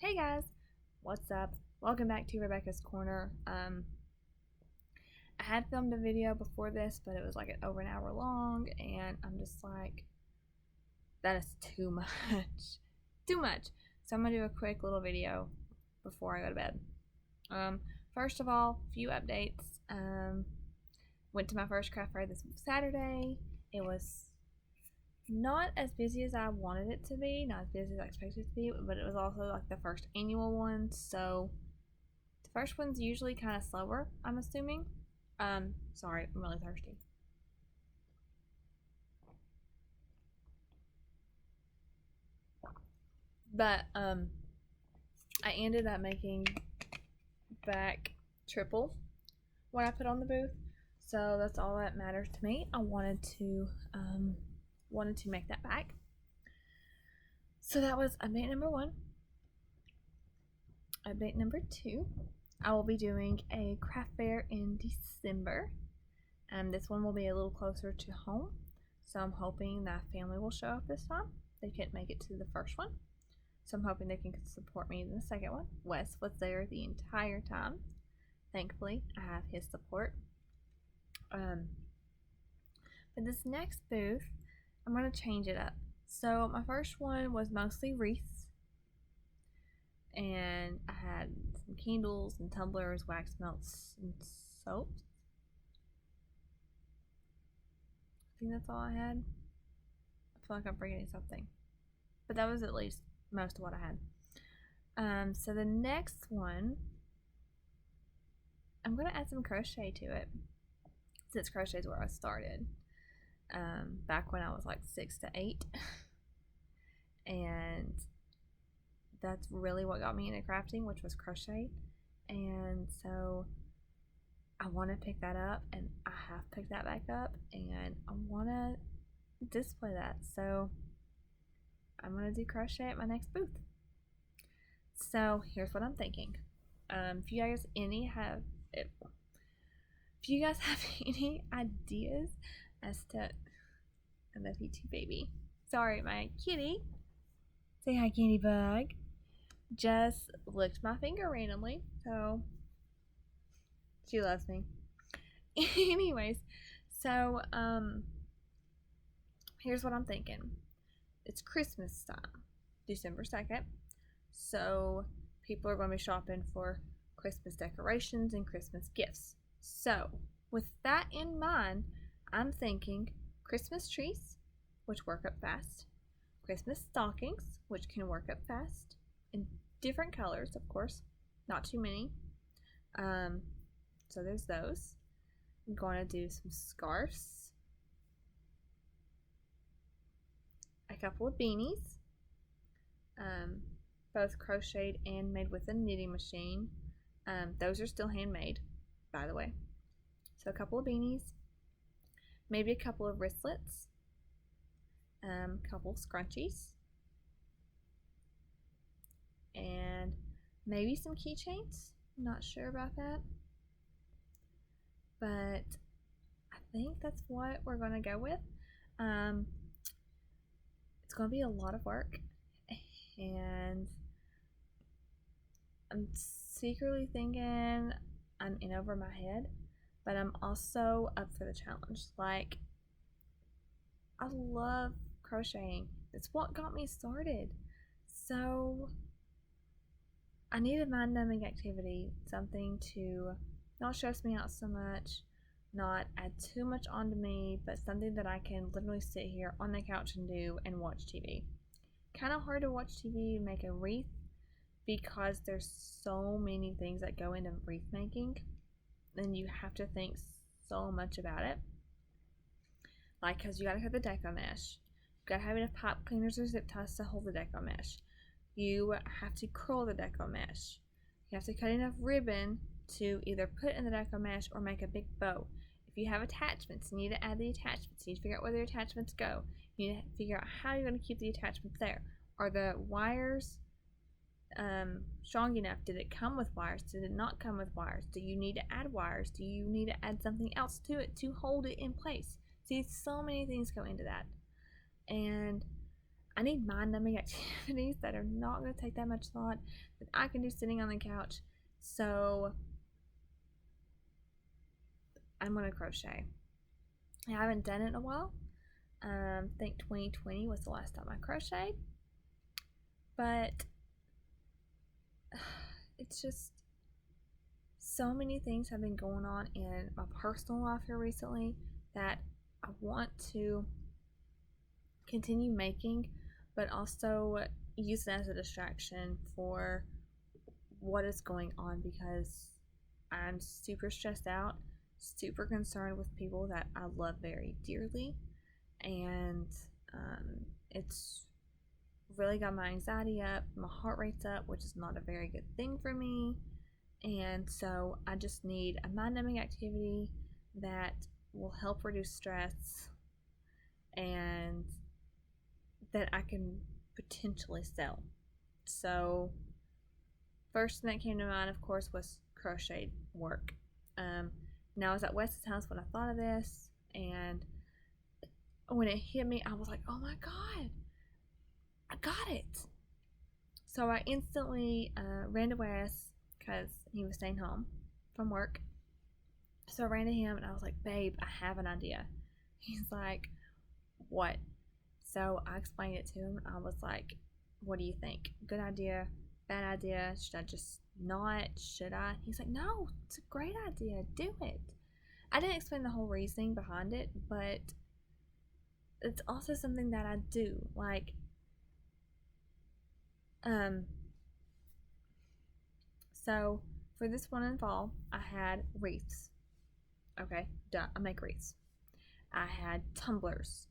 Hey guys, what's up? Welcome back to Rebecca's Corner. I had filmed a video before this, but it was like over an hour long, and I'm just like, that is too much. Too much. So I'm gonna do a quick little video before I go to bed. First of all, few updates. Went to my first craft fair this Saturday. It was not as busy as I wanted it to be, not as busy as I expected it to be, but it was also like the first annual one, so the first one's usually kind of slower, I'm assuming. Sorry, I'm really thirsty. But I ended up making back triple what I put on the booth, so that's all that matters to me. I wanted to make that back. So that was update number 1. Update number 2, I will be doing a craft fair in December. This one will be a little closer to home, so I'm hoping that family will show up this time. They couldn't make it to the first one, so I'm hoping they can support me in the second one. Wes was there the entire time. Thankfully, I have his support. For this next booth, I'm going to change it up. So my first one was mostly wreaths, and I had some candles and tumblers, wax melts, and soaps. I think that's all I had. I feel like I'm forgetting something, but that was at least most of what I had. So the next one, I'm going to add some crochet to it, since crochet is where I started. Back when I was like 6 to 8, and that's really what got me into crafting, which was crochet. And so I want to pick that up, and I have picked that back up, and I want to display that. So I'm going to do crochet at my next booth. So here's what I'm thinking. If you guys have any ideas as to, I love you too, baby. Sorry, my kitty. Say hi, kitty bug. Just licked my finger randomly, so she loves me. Anyways, so here's what I'm thinking. It's Christmas time, December 2nd, so people are going to be shopping for Christmas decorations and Christmas gifts. So with that in mind, I'm thinking Christmas trees, which work up fast, Christmas stockings, which can work up fast, in different colors, of course, not too many. So there's those. I'm going to do some scarves, a couple of beanies, both crocheted and made with a knitting machine. Those are still handmade, by the way. So a couple of beanies, maybe a couple of wristlets, a couple of scrunchies, and maybe some keychains. I'm not sure about that, but I think that's what we're going to go with. It's going to be a lot of work, and I'm secretly thinking I'm in over my head, but I'm also up for the challenge. Like, I love crocheting. It's what got me started. So I need a mind-numbing activity, something to not stress me out so much, not add too much onto me, but something that I can literally sit here on the couch and do and watch TV. Kind of hard to watch TV and make a wreath because there's so many things that go into wreath making, and you have to think so much about it. Like, because you gotta have the deco mesh, you gotta have enough pipe cleaners or zip ties to hold the deco mesh. You have to curl the deco mesh. You have to cut enough ribbon to either put in the deco mesh or make a big bow. If you have attachments, you need to add the attachments. You need to figure out where the attachments go. You need to figure out how you're going to keep the attachments there. Are the wires strong enough? Did it come with wires? Did it not come with wires? Do you need to add wires? Do you need to add something else to it to hold it in place? See, so many things go into that. And I need mind-numbing activities that are not going to take that much thought, that I can do sitting on the couch. So I'm going to crochet. I haven't done it in a while. I think 2020 was the last time I crocheted. But it's just so many things have been going on in my personal life here recently that I want to continue making, but also use it as a distraction for what is going on, because I'm super stressed out, super concerned with people that I love very dearly, and it's really got my anxiety up, my heart rate's up, which is not a very good thing for me. And so I just need a mind-numbing activity that will help reduce stress and that I can potentially sell. So first thing that came to mind, of course, was crochet work. Now I was at Wes's house when I thought of this, and when it hit me, I was like, oh my god, I got it. So I instantly ran to Wes because he was staying home from work. So I ran to him and I was like, babe, I have an idea. He's like, what? So I explained it to him. I was like, what do you think? Good idea? Bad idea? Should I just not? Should I? He's like, no, it's a great idea. Do it. I didn't explain the whole reasoning behind it, but it's also something that I do. Like, so for this one in fall, I had wreaths. Okay, done. I make wreaths. I had tumblers.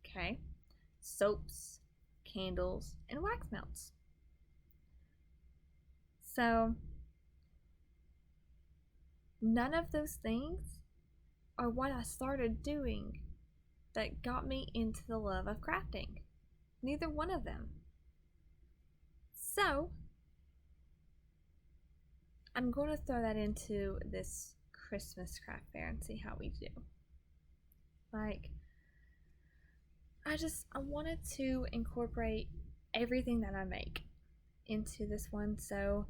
Okay, soaps, candles, and wax melts. So none of those things are what I started doing that got me into the love of crafting. Neither one of them. So I'm going to throw that into this Christmas craft fair and see how we do. Like, I wanted to incorporate everything that I make into this one, so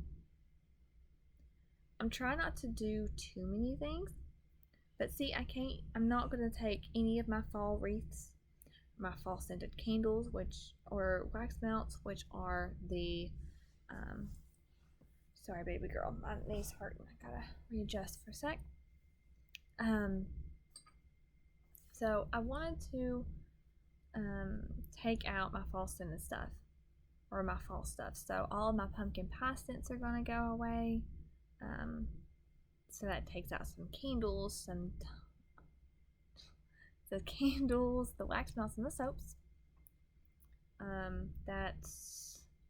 I'm trying not to do too many things. But see, I'm not going to take any of my fall wreaths, my fall scented candles, or wax melts, which are the, sorry baby girl, my knee's hurting, I gotta readjust for a sec. So I wanted to take out my fall scented stuff, or my fall stuff. So all of my pumpkin pie scents are going to go away. So that takes out some candles, the candles, the wax melts, and the soaps.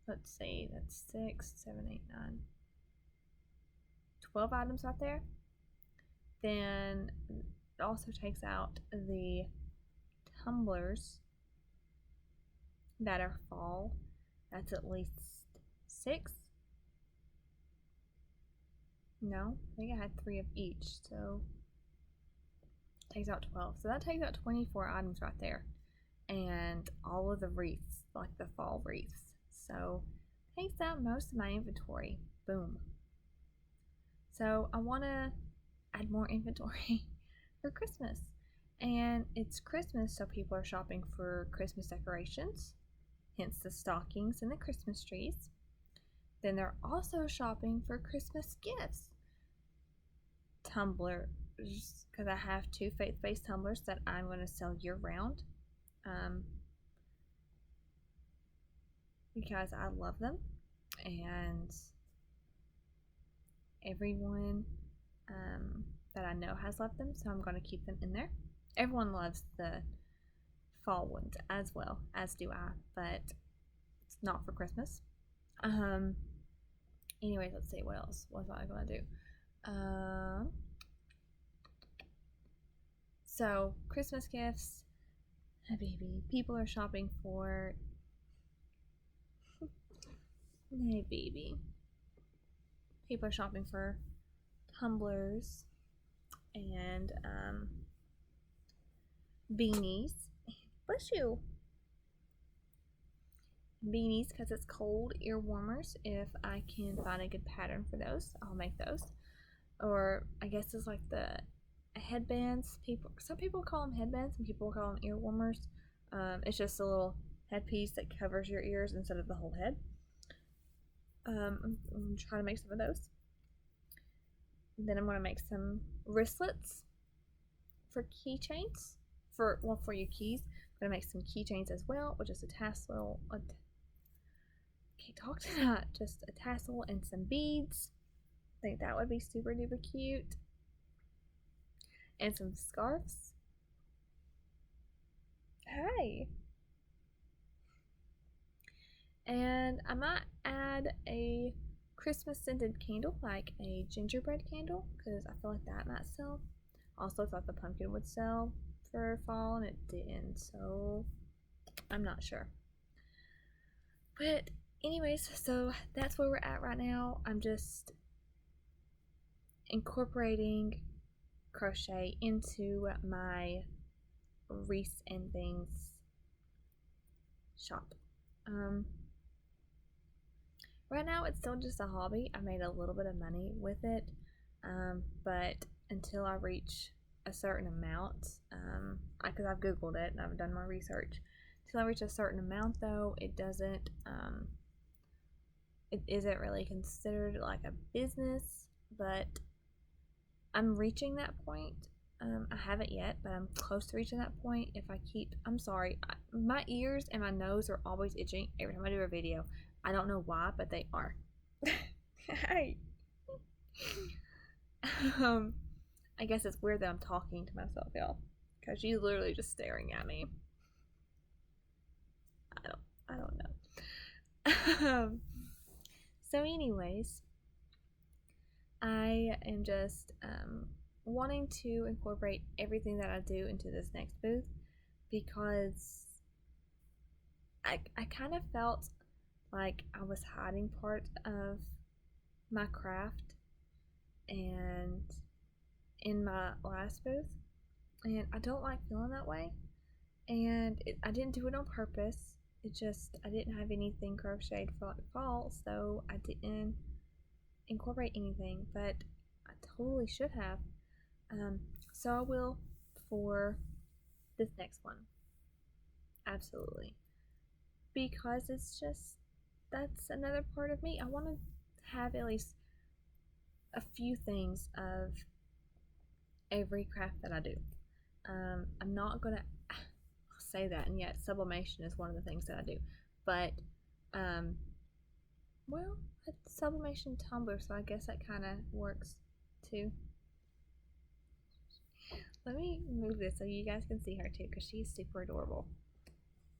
Let's see, that's 6, 7, 8, 9, 12 items right there. Then it also takes out the tumblers that are fall. That's at least 6. No, I think I had 3 of each, so it takes out 12. So that takes out 24 items right there. And all of the wreaths, like the fall wreaths. So it takes out most of my inventory. Boom. So I want to add more inventory for Christmas. And it's Christmas, so people are shopping for Christmas decorations, hence the stockings and the Christmas trees. Then they're also shopping for Christmas gifts. Tumblers, because I have 2 faith-based tumblers that I'm going to sell year-round. Because I love them, and everyone that I know has loved them, so I'm going to keep them in there. Everyone loves the fall ones as well, as do I, but it's not for Christmas. Anyways, let's see, what else was I going to do? So Christmas gifts, baby, people are shopping for, hey baby, people are shopping for tumblers and beanies. Bless you. beanies because it's cold, ear warmers. If I can find a good pattern for those, I'll make those. Or I guess it's like the headbands. Some people call them headbands, some people call them ear warmers. It's just a little headpiece that covers your ears instead of the whole head. I'm trying to make some of those. Then I'm going to make some wristlets for keychains. For your keys. I'm going to make some keychains as well, which is a tassel. Can't talk tonight. Just a tassel and some beads. I think that would be super duper cute. And some scarves. Hey. And I might add a Christmas scented candle, like a gingerbread candle, because I feel like that might sell. Also thought the pumpkin would sell for fall, and it didn't, so I'm not sure. But anyways, so that's where we're at right now. I'm just incorporating crochet into my wreaths and things shop. Right now it's still just a hobby. I made a little bit of money with it, but until I reach a certain amount, because I've googled it and I've done my research, until I reach a certain amount though, it isn't really considered like a business, but I'm reaching that point. I haven't yet, but I'm close to reaching that point. I'm sorry, my ears and my nose are always itching every time I do a video. I don't know why, but they are. Hey. I guess it's weird that I'm talking to myself, y'all, because she's literally just staring at me. I don't know. So anyways, I am just wanting to incorporate everything that I do into this next booth, because I kind of felt like I was hiding part of my craft and in my last booth, and I don't like feeling that way. And I didn't do it on purpose. I didn't have anything crocheted for like fall, so I didn't incorporate anything, but I totally should have. So I will for this next one. Absolutely. Because that's another part of me. I want to have at least a few things of every craft that I do. I'm not gonna say that, and yet sublimation is one of the things that I do. But well, it's sublimation tumbler, so I guess that kind of works too. Let me move this so you guys can see her too, because she's super adorable.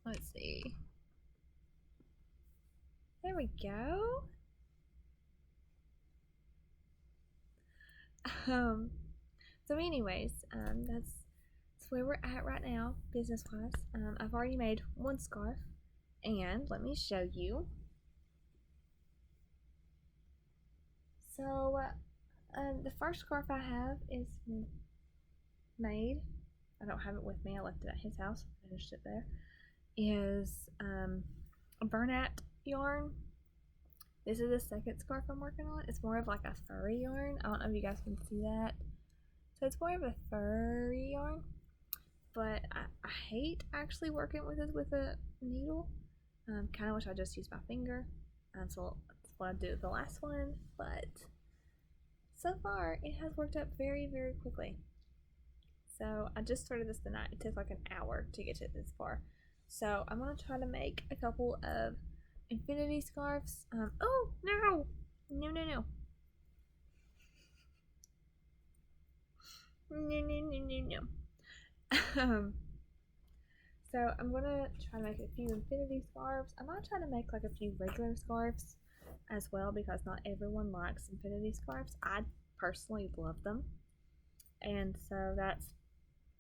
Let's see. There we go. So anyways, that's where we're at right now, business-wise. I've already made one scarf, and let me show you. So, the first scarf I have is made. I don't have it with me. I left it at his house. Finished it there. Is a Bernat yarn. This is the second scarf I'm working on. It's more of like a furry yarn. I don't know if you guys can see that. So it's more of a furry yarn. But I hate actually working with it with a needle. Kind of wish I just used my finger. So that's what I did with the last one. But so far, it has worked out very, very quickly. So I just started this tonight. It took like an hour to get to this far. So I'm going to try to make a couple of infinity scarves. Oh, no! No, no, no. No, no, no, no, no. So I'm going to try to make a few infinity scarves. I might try to make like a few regular scarves as well, because not everyone likes infinity scarves. I personally love them. And so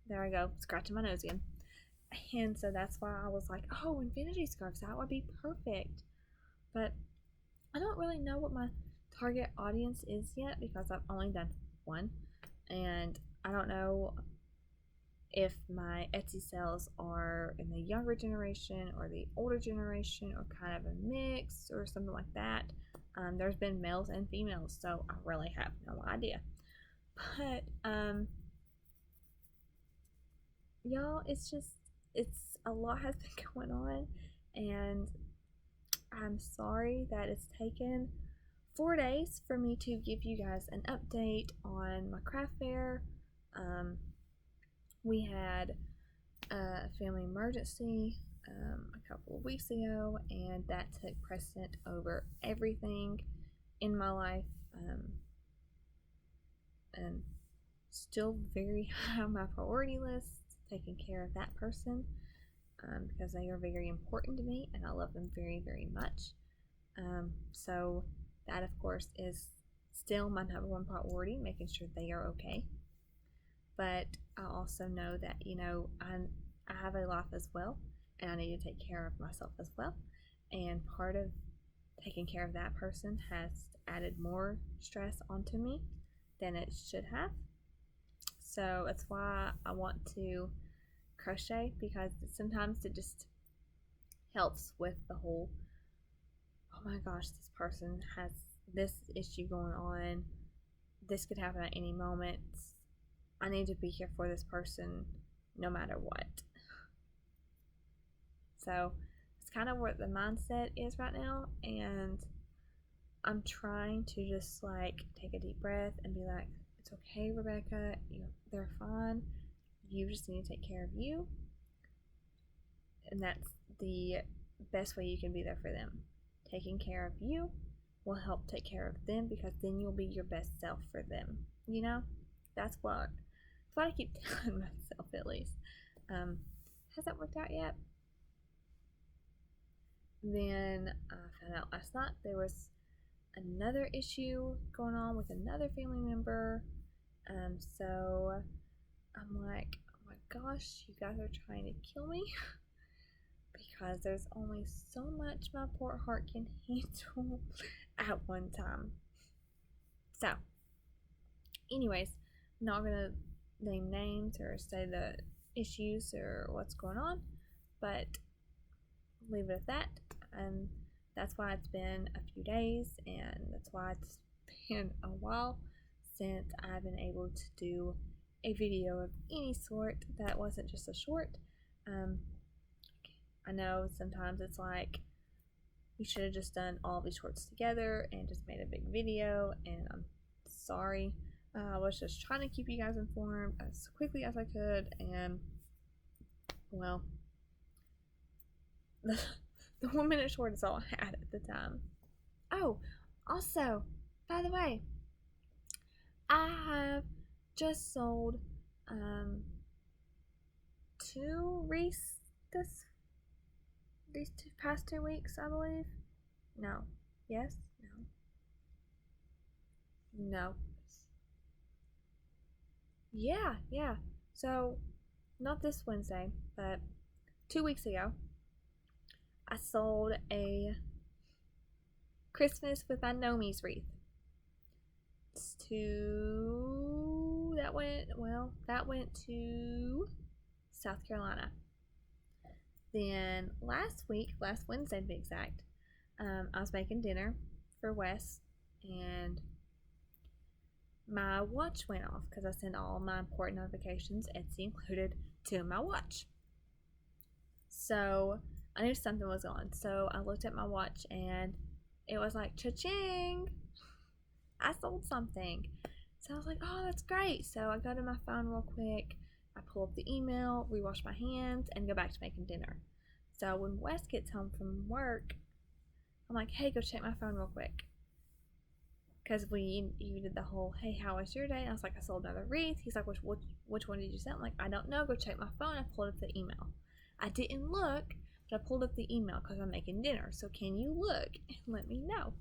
there I go, scratching my nose again. And so that's why I was like, oh, infinity scarves, that would be perfect. But I don't really know what my target audience is yet, because I've only done one, and I don't know if my Etsy sales are in the younger generation or the older generation or kind of a mix or something like that. There's been males and females, so I really have no idea. But y'all, it's a lot has been going on, and I'm sorry that it's taken 4 days for me to give you guys an update on my craft fair. We had a family emergency a couple of weeks ago, and that took precedent over everything in my life, and still very high on my priority list, taking care of that person, because they are very important to me and I love them very, very much. So that, of course, is still my number one priority, making sure they are okay. But I also know that, I have a life as well, and I need to take care of myself as well. And part of taking care of that person has added more stress onto me than it should have. So that's why I want to crochet, because sometimes it just helps with the whole, oh my gosh, this person has this issue going on. This could happen at any moment. I need to be here for this person no matter what. So it's kind of what the mindset is right now, and I'm trying to just take a deep breath and be like, it's okay, Rebecca, they're fine. You just need to take care of you, and that's the best way you can be there for them. Taking care of you will help take care of them, because then you'll be your best self for them. That's what I keep telling myself, at least. Has that worked out yet? Then I found out last night there was another issue going on with another family member. So I'm like, oh my gosh, you guys are trying to kill me. Because there's only so much my poor heart can handle at one time. So, anyways, I'm not gonna name names or say the issues or what's going on, but leave it at that. And that's why it's been a few days, and that's why it's been a while since I've been able to do a video of any sort that wasn't just a short. I know sometimes it's like you should have just done all these shorts together and just made a big video, and I'm sorry. I was just trying to keep you guys informed as quickly as I could, and well, the 1 minute short is all I had at the time. Oh, also, by the way, I have just sold 2 wreaths these past 2 weeks, I believe. No. Yes? No. Yeah. So, not this Wednesday, but 2 weeks ago, I sold a Christmas with my Nomies wreath. That went to South Carolina. Then last Wednesday to be exact, I was making dinner for Wes, and my watch went off because I sent all my important notifications, Etsy included, to my watch. So I knew something was on. So I looked at my watch and it was like, cha-ching! I sold something. So I was like, oh, that's great. So I go to my phone real quick. I pull up the email, rewash my hands, and go back to making dinner. So when Wes gets home from work, I'm like, hey, go check my phone real quick. Because you did the whole, hey, how was your day? And I was like, I sold another wreath. He's like, which one did you sell? I'm like, I don't know. Go check my phone. I pulled up the email. I didn't look, but I pulled up the email because I'm making dinner. So can you look and let me know?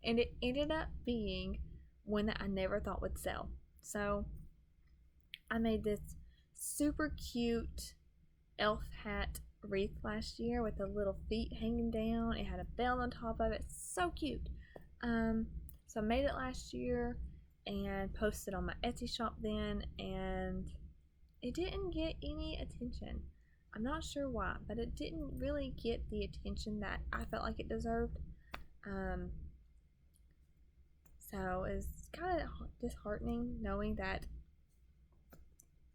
And it ended up being one that I never thought would sell. So I made this super cute elf hat wreath last year with the little feet hanging down. It had a bell on top of it. So cute. So I made it last year and posted on my Etsy shop then, and it didn't get any attention. I'm not sure why, but it didn't really get the attention that I felt like it deserved. Um, so it's kind of disheartening knowing that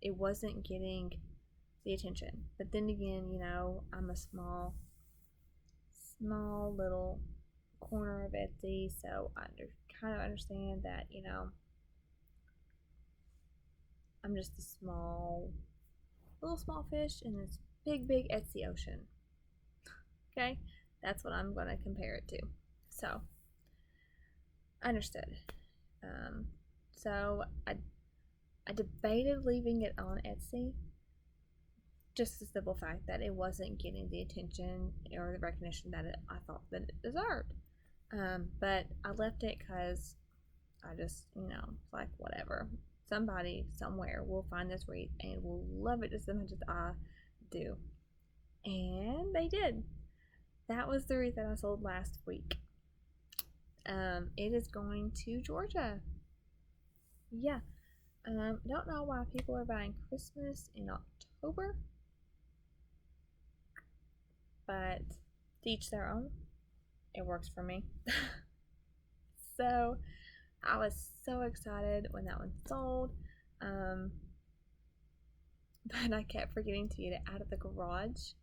it wasn't getting the attention. But then again, I'm a small little corner of Etsy, so I kind of understand that, I'm just a little small fish in this big Etsy ocean. Okay, that's what I'm going to compare it to. So, understood. So I debated leaving it on Etsy, just the simple fact that it wasn't getting the attention or the recognition that I thought that it deserved. But I left it because I just, like whatever. Somebody somewhere will find this wreath and will love it just as much as I do. And they did. That was the wreath that I sold last week. It is going to Georgia. Yeah. Don't know why people are buying Christmas in October, but to each their own. It works for me. So I was so excited when that one sold, but I kept forgetting to get it out of the garage.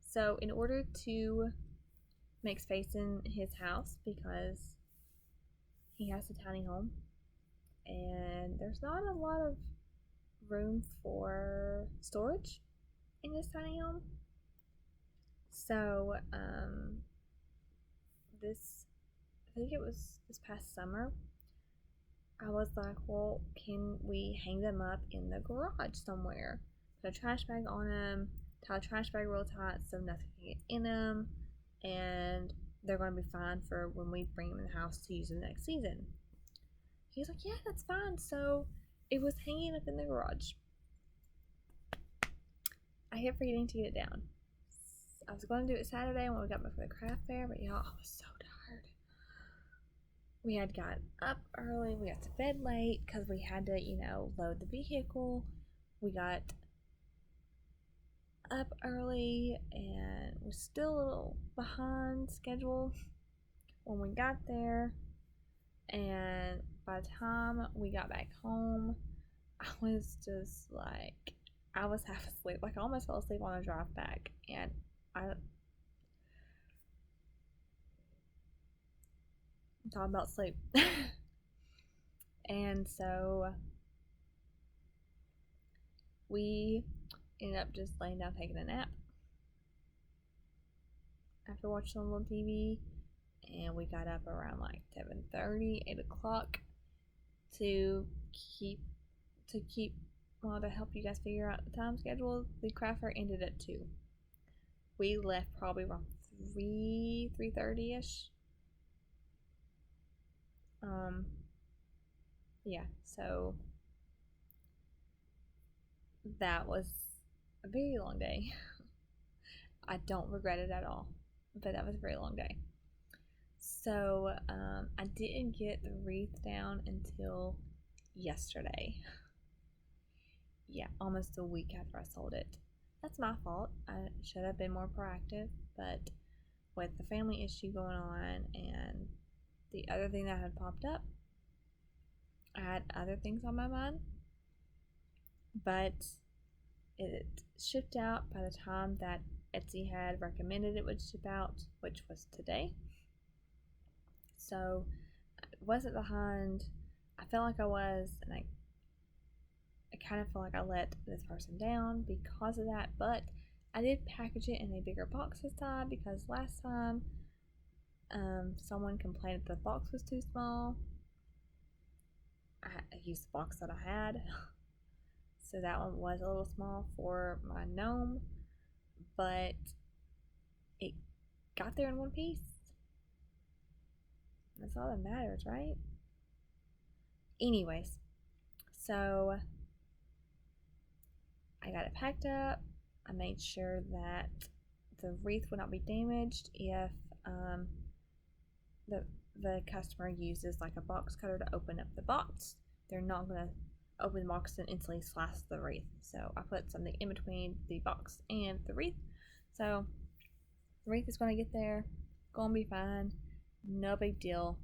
So in order to make space in his house, because he has a tiny home and there's not a lot of room for storage in his tiny home. So I think it was this past summer, I was like, well, can we hang them up in the garage somewhere? Put a trash bag on them, tie a trash bag real tight so nothing can get in them, and they're going to be fine for when we bring them in the house to use them next season. He's like, yeah, that's fine. So it was hanging up in the garage. I kept forgetting to get it down. I was going to do it Saturday when we got back from the craft fair, but y'all, I was so tired. We had got up early. We got to bed late because we had to, load the vehicle. We got up early and was still a little behind schedule when we got there. And by the time we got back home, I was just like, I was half asleep. Like, I almost fell asleep on the drive back. And I'm talking about sleep. And so we ended up just laying down taking a nap after watching a little TV, and we got up around like 7:30, 8 o'clock to help you guys figure out the time schedule. The craft fair ended at 2. We left probably around 3:30ish. Yeah, so that was a very long day. I don't regret it at all, but that was a very long day. So I didn't get the wreath down until yesterday. Yeah, almost a week after I sold it. That's my fault. I should have been more proactive, but with the family issue going on and the other thing that had popped up, I had other things on my mind. But it shipped out by the time that Etsy had recommended it would ship out, which was today. So I wasn't behind. I felt like I was, and I kind of feel like I let this person down because of that, but I did package it in a bigger box this time because last time someone complained that the box was too small. I used the box that I had, so that one was a little small for my gnome, but it got there in one piece. That's all that matters, right? Anyways, so I got it packed up. I made sure that the wreath would not be damaged if the customer uses like a box cutter to open up the box. They're not going to open the box and instantly slice the wreath. So I put something in between the box and the wreath. So the wreath is going to get there, going to be fine, no big deal.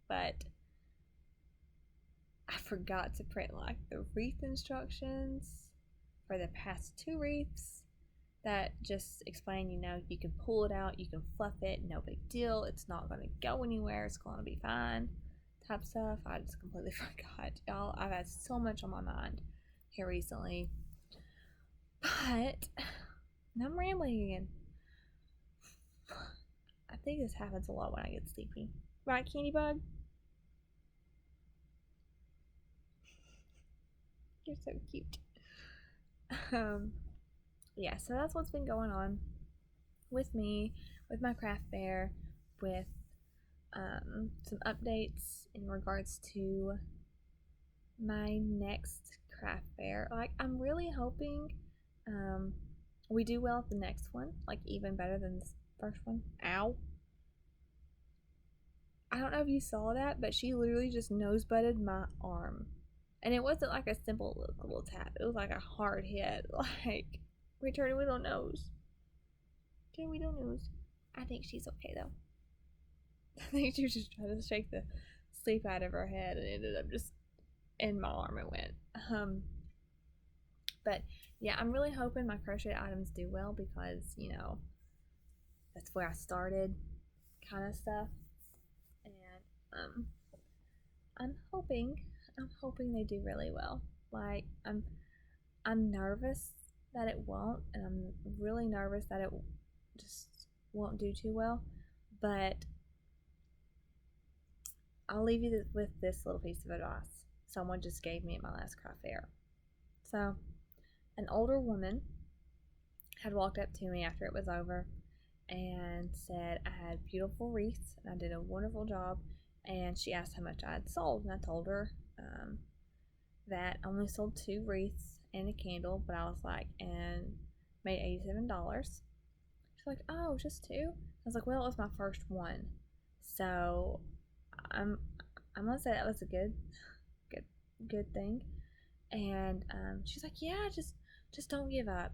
But I forgot to print like the wreath instructions for the past two wreaths that just explain, you can pull it out, you can fluff it, no big deal, it's not going to go anywhere, it's going to be fine type stuff. I just completely forgot, y'all. I've had so much on my mind here recently, but I'm rambling again. I think this happens a lot when I get sleepy, right, Candy Bug? You're so cute. Yeah, so that's what's been going on with me, with my craft fair, with some updates in regards to my next craft fair. Like, I'm really hoping we do well at the next one, like even better than this first one. Ow. I don't know if you saw that, but she literally just nose butted my arm. And it wasn't like a simple little tap. It was like a hard hit. Like, return a little nose. Turn a little nose. I think she's okay though. I think she was just trying to shake the sleep out of her head and ended up just in my arm it went. But yeah, I'm really hoping my crochet items do well because, that's where I started kind of stuff. And I'm hoping they do really well. Like, I'm nervous that it won't, and I'm really nervous that it just won't do too well. But I'll leave you with this little piece of advice someone just gave me at my last craft fair. So, an older woman had walked up to me after it was over and said I had beautiful wreaths and I did a wonderful job. And she asked how much I had sold, and I told her that I only sold 2 wreaths and a candle, but I was like, and made $87. She's like, oh, just 2? I was like, well, it was my first one, so I'm gonna say that was a good thing. And she's like, yeah, just don't give up,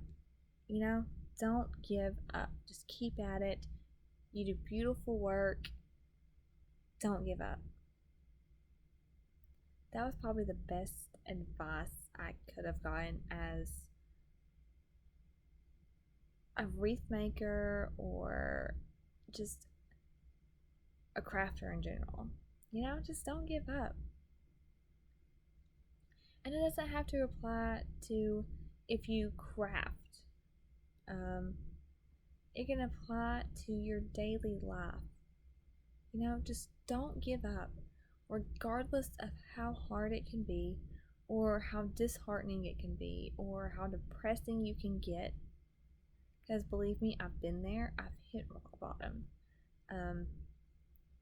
don't give up, just keep at it, you do beautiful work, don't give up. That was probably the best advice I could have gotten as a wreath maker or just a crafter in general. Just don't give up. And it doesn't have to apply to if you craft. It can apply to your daily life. Just don't give up, regardless of how hard it can be, or how disheartening it can be, or how depressing you can get. Because believe me, I've been there. I've hit rock bottom.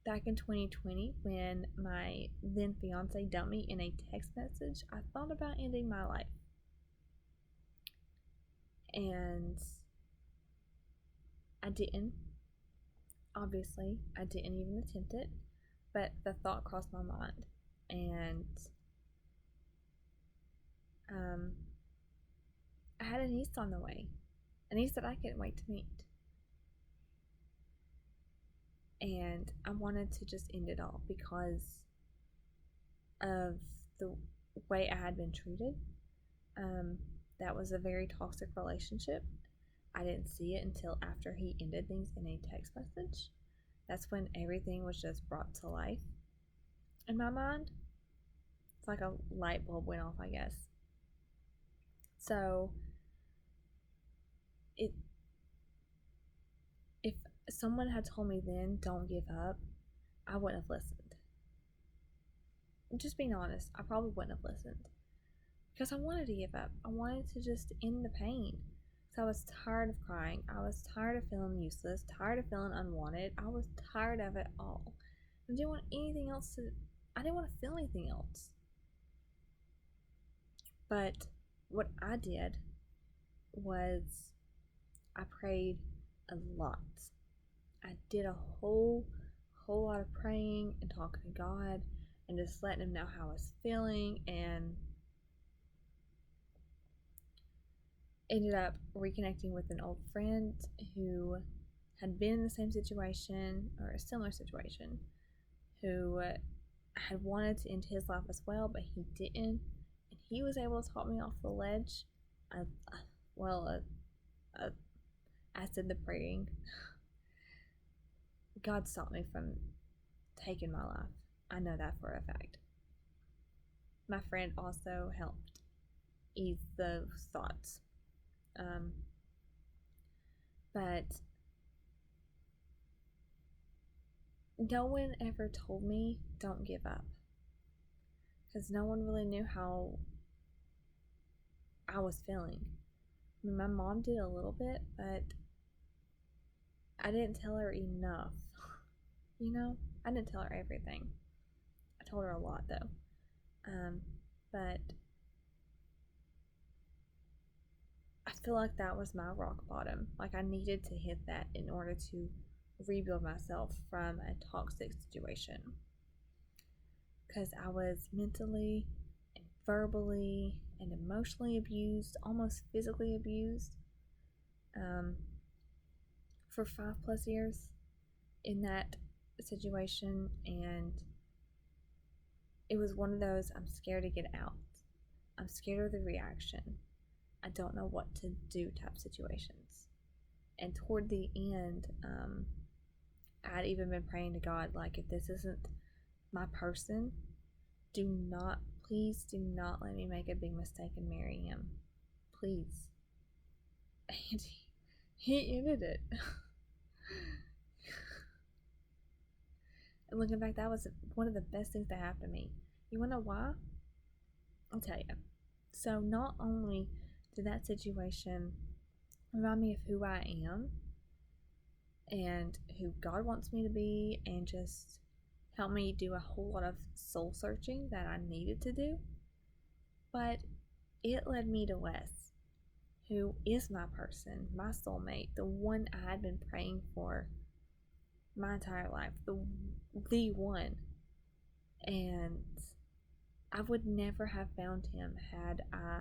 Back in 2020, when my then fiance dumped me in a text message, I thought about ending my life. And I didn't. Obviously, I didn't even attempt it, but the thought crossed my mind. And I had a niece on the way, a niece that I couldn't wait to meet. And I wanted to just end it all because of the way I had been treated. That was a very toxic relationship. I didn't see it until after he ended things in a text message. That's when everything was just brought to life in my mind. It's like a light bulb went off, I guess. So, if someone had told me then, don't give up, I wouldn't have listened. Just being honest, I probably wouldn't have listened. Because I wanted to give up. I wanted to just end the pain. So I was tired of crying. I was tired of feeling useless, tired of feeling unwanted. I was tired of it all. I didn't want anything else I didn't want to feel anything else. But what I did was I prayed a lot. I did a whole lot of praying and talking to God and just letting him know how I was feeling, and ended up reconnecting with an old friend who had been in the same situation or a similar situation, who had wanted to end his life as well, but he didn't, and he was able to talk me off the ledge. I, well, I said the praying. God stopped me from taking my life. I know that for a fact. My friend also helped ease those thoughts. But no one ever told me don't give up, because no one really knew how I was feeling. I mean, my mom did a little bit, but I didn't tell her enough. I didn't tell her everything. I told her a lot though. But I feel like that was my rock bottom. Like, I needed to hit that in order to rebuild myself from a toxic situation, because I was mentally and verbally and emotionally abused, almost physically abused, for 5+ years in that situation. And it was one of those, I'm scared to get out. I'm scared of the reaction. I don't know what to do type situations. And toward the end, I'd even been praying to God, like, if this isn't my person, please do not let me make a big mistake and marry him. Please. And he ended it. And looking back, that was one of the best things that happened to me. You wanna know why? I'll tell you. So not only did that situation remind me of who I am and who God wants me to be, and just help me do a whole lot of soul searching that I needed to do, but it led me to Wes, who is my person, my soulmate, the one I had been praying for my entire life, the one. And I would never have found him had I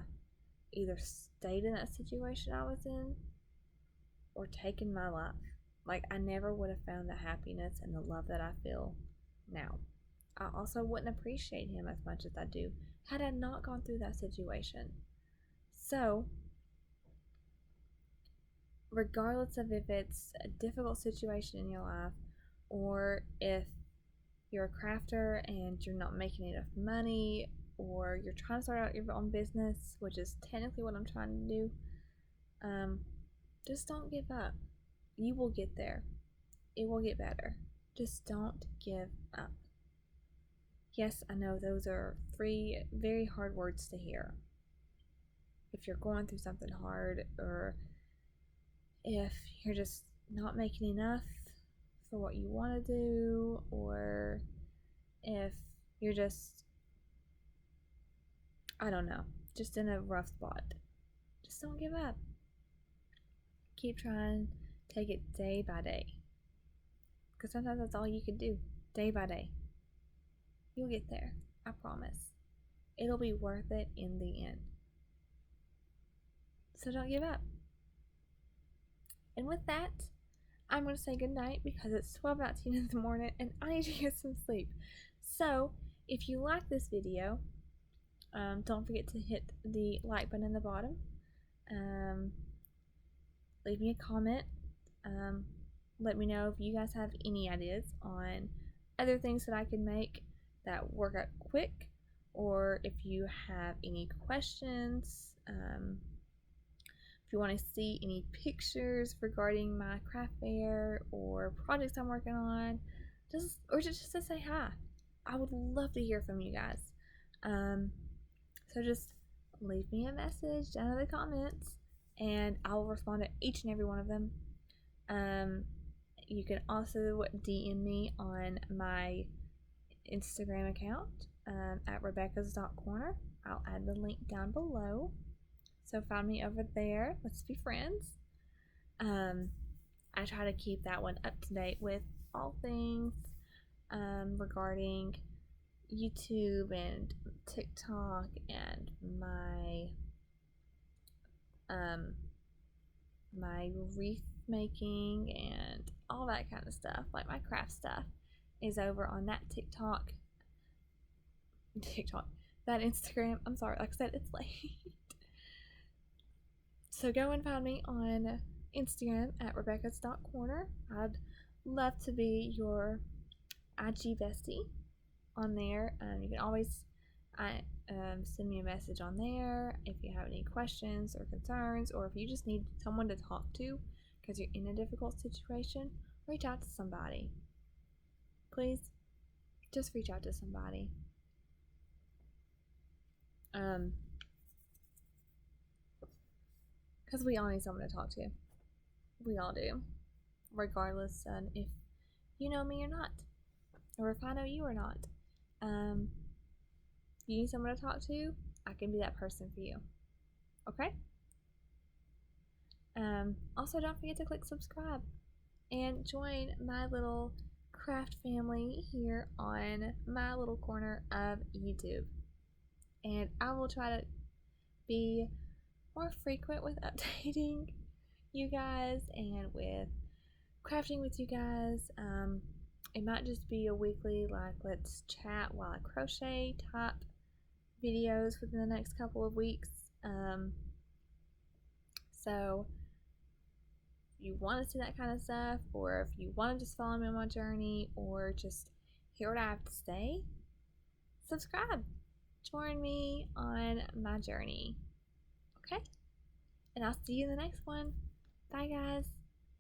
either stayed in that situation I was in or taken my life. Like, I never would have found the happiness and the love that I feel now. I also wouldn't appreciate him as much as I do had I not gone through that situation. So, regardless of if it's a difficult situation in your life, or if you're a crafter and you're not making enough money, or you're trying to start out your own business, which is technically what I'm trying to do, just don't give up. You will get there. It will get better. Just don't give up. Yes, I know those are 3 very hard words to hear. If you're going through something hard, or if you're just not making enough for what you want to do, or if you're just, I don't know, just in a rough spot, just don't give up. Keep trying. Take it day by day, because sometimes that's all you can do, day by day. You'll get there, I promise. It'll be worth it in the end. So don't give up. And with that, I'm going to say goodnight, because it's 12:19 in the morning and I need to get some sleep. So if you like this video, don't forget to hit the like button in the bottom. Leave me a comment. Let me know if you guys have any ideas on other things that I can make that work out quick, or if you have any questions, if you want to see any pictures regarding my craft fair or projects I'm working on, just to say hi. I would love to hear from you guys. So just leave me a message down in the comments, and I will respond to each and every one of them. You can also DM me on my Instagram account at rebecca's.corner. I'll add the link down below. So find me over there. Let's be friends. I try to keep that one up to date with all things regarding YouTube and TikTok and um my wreath making and all that kind of stuff, like my craft stuff, is over on that TikTok, that Instagram. I'm sorry, like I said, it's late. So go and find me on Instagram at Rebecca's.corner. I'd love to be your IG bestie on there. You can always send me a message on there if you have any questions or concerns, or if you just need someone to talk to because you're in a difficult situation. Reach out to somebody. Please, just reach out to somebody. Because we all need someone to talk to. We all do, regardless if you know me or not, or if I know you or not. You need someone to talk to, I can be that person for you. Okay? Also, don't forget to click subscribe and join my little craft family here on my little corner of YouTube. And I will try to be more frequent with updating you guys and with crafting with you guys. It might just be a weekly, like, let's chat while I crochet type videos within the next couple of weeks. So if you want to see that kind of stuff, or if you want to just follow me on my journey, or just hear what I have to say, subscribe. Join me on my journey. Okay? And I'll see you in the next one. Bye, guys.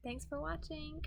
Thanks for watching.